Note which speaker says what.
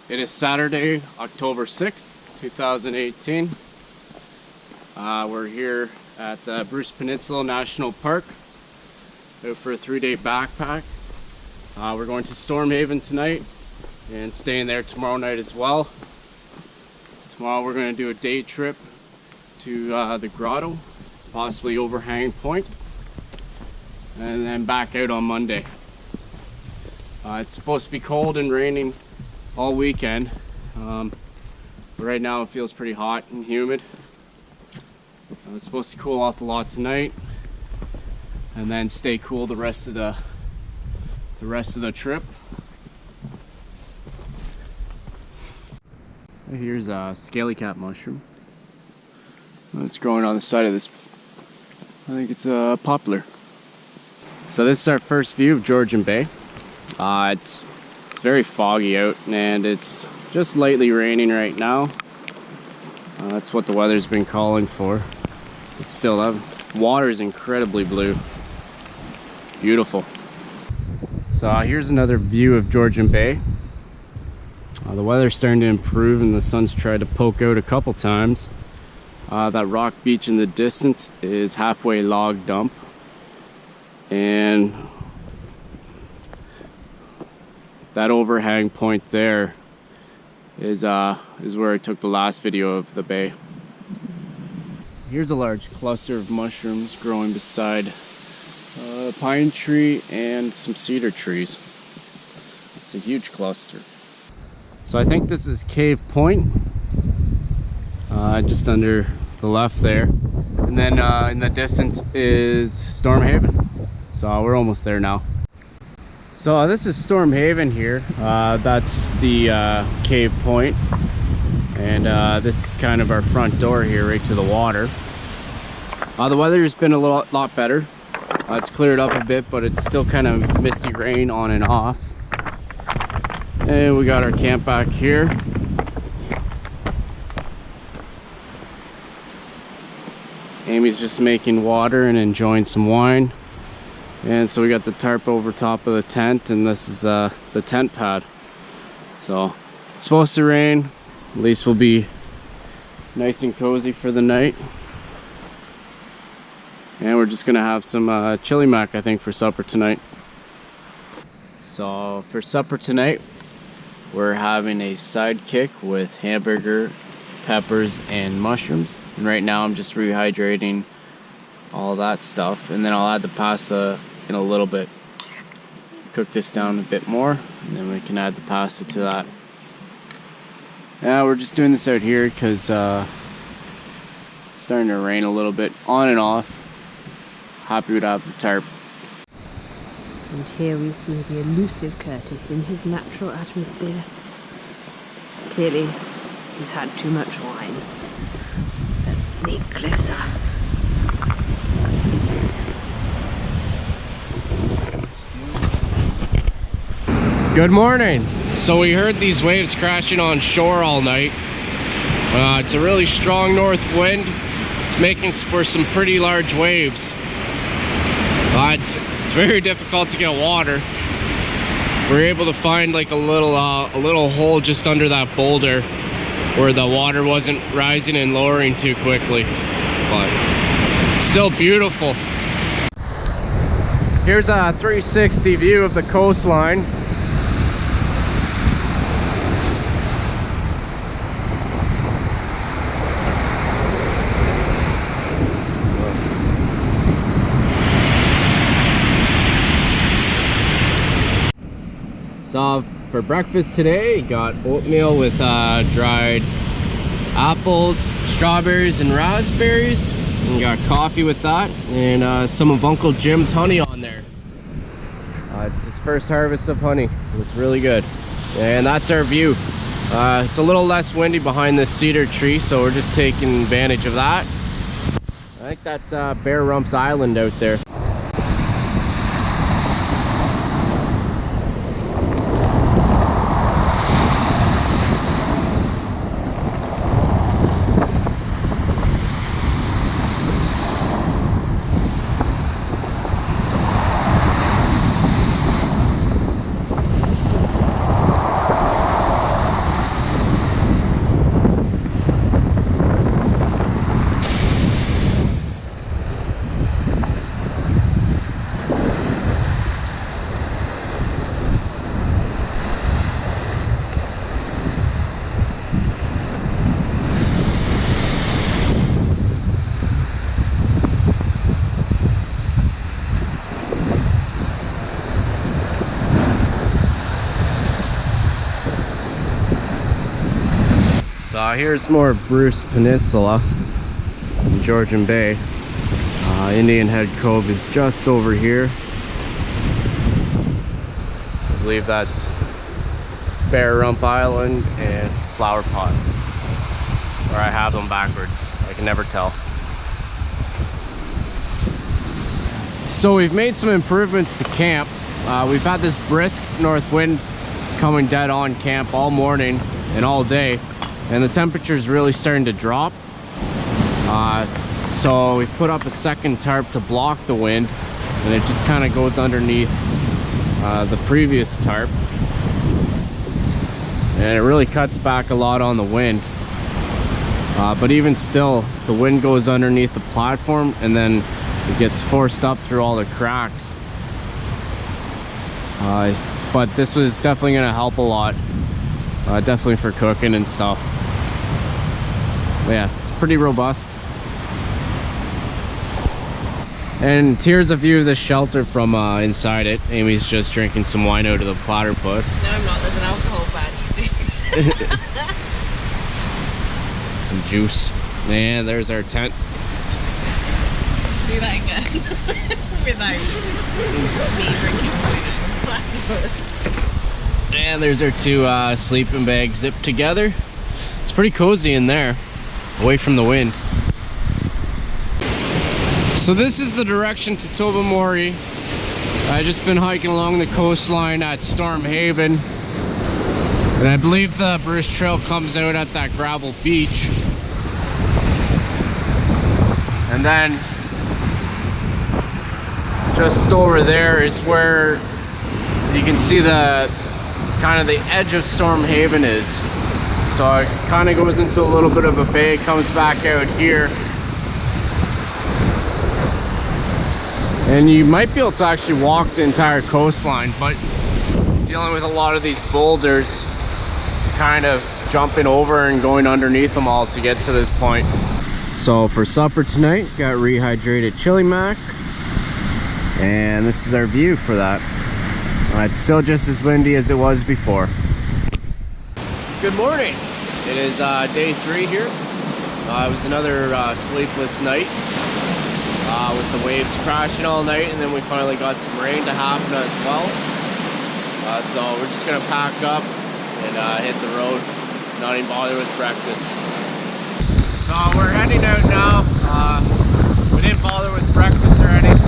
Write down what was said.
Speaker 1: It is Saturday, October 6th, 2018. We're here at the Bruce Peninsula National Park out for a 3-day backpack. We're going to Stormhaven tonight and staying there tomorrow night as well. Tomorrow we're going to do a day trip to the grotto, possibly Overhang Point, and then back out on Monday. It's supposed to be cold and raining all weekend, but right now it feels pretty hot and humid. It's supposed to cool off a lot tonight and then stay cool the rest of the trip. Here's a scaly cap mushroom. It's growing on the side of this. I think it's a poplar. So this is our first view of Georgian Bay. It's very foggy out and it's just lightly raining right now. That's what the weather's been calling for. But still, the water is incredibly blue. Beautiful. So here's another view of Georgian Bay. The weather's starting to improve and the sun's tried to poke out a couple times. That rock beach in the distance is halfway log dump, and that overhang point there is where I took the last video of the bay. Here's a large cluster of mushrooms growing beside a pine tree and some cedar trees. It's a huge cluster. So I think this is Cave Point, just under the left there, and then in the distance is Stormhaven. So we're almost there now. So this is Stormhaven here. That's the Cave Point, and this is kind of our front door here, right to the water. The weather's been a lot better. It's cleared up a bit, but it's still kind of misty rain on and off. And we got our camp back here. Amy's just making water and enjoying some wine. And so we got the tarp over top of the tent, and this is the tent pad. So it's supposed to rain. At least we'll be nice and cozy for the night. And we're just gonna have some chili mac, I think, for supper tonight. So for supper tonight, we're having a sidekick with hamburger, peppers, and mushrooms. And right now I'm just rehydrating all that stuff, and then I'll add the pasta in a little bit. Cook this down a bit more, and then we can add the pasta to that. Yeah, we're just doing this out here because it's starting to rain a little bit on and off. Happy to have the tarp.
Speaker 2: And here we see the elusive Curtis in his natural atmosphere. Clearly, he's had too much wine. Let's sneak closer.
Speaker 1: Good morning. So we heard these waves crashing on shore all night. It's a really strong north wind. It's making for some pretty large waves. It's very difficult to get water. We're able to find like a little hole just under that boulder where the water wasn't rising and lowering too quickly, but still beautiful. Here's a 360 view of the coastline. So for breakfast today, got oatmeal with dried apples, strawberries, and raspberries. And got coffee with that, and some of Uncle Jim's honey on there. It's his first harvest of honey. It's really good. And that's our view. It's a little less windy behind this cedar tree, so we're just taking advantage of that. I think that's Bear Rumps Island out there. So here's more of Bruce Peninsula in Georgian Bay. Indian Head Cove is just over here. I believe that's Bear Rump Island and Flower Pot. Or I have them backwards. I can never tell. So we've made some improvements to camp. We've had this brisk north wind coming dead on camp all morning and all day, and the temperature's really starting to drop. So we've put up a second tarp to block the wind, and it just kind of goes underneath the previous tarp, and it really cuts back a lot on the wind. But even still, the wind goes underneath the platform, and then it gets forced up through all the cracks. But this was definitely going to help a lot, definitely for cooking and stuff. But yeah, it's pretty robust. And here's a view of the shelter from inside it. Amy's just drinking some wine out of the platypus.
Speaker 2: No, I'm not. There's an alcohol badge.
Speaker 1: Some juice. And there's our tent.
Speaker 2: Do that again. Without me drinking wine out of platypus.
Speaker 1: And there's our two sleeping bags zipped together. It's pretty cozy in there, away from the wind. So this is the direction to Tobermory. I've just been hiking along the coastline at Stormhaven, and I believe the Bruce Trail comes out at that gravel beach. And then just over there is where you can see the kind of the edge of Stormhaven is. So it kind of goes into a little bit of a bay, comes back out here. And you might be able to actually walk the entire coastline, but dealing with a lot of these boulders, kind of jumping over and going underneath them all to get to this point. So for supper tonight, got rehydrated chili mac, and this is our view for that. It's still just as windy as it was before. Good morning. It is day 3 here. It was another sleepless night. With the waves crashing all night, and then we finally got some rain to happen as well. So we're just gonna pack up and hit the road, not even bother with breakfast. So we're heading out now. We didn't bother with breakfast or anything.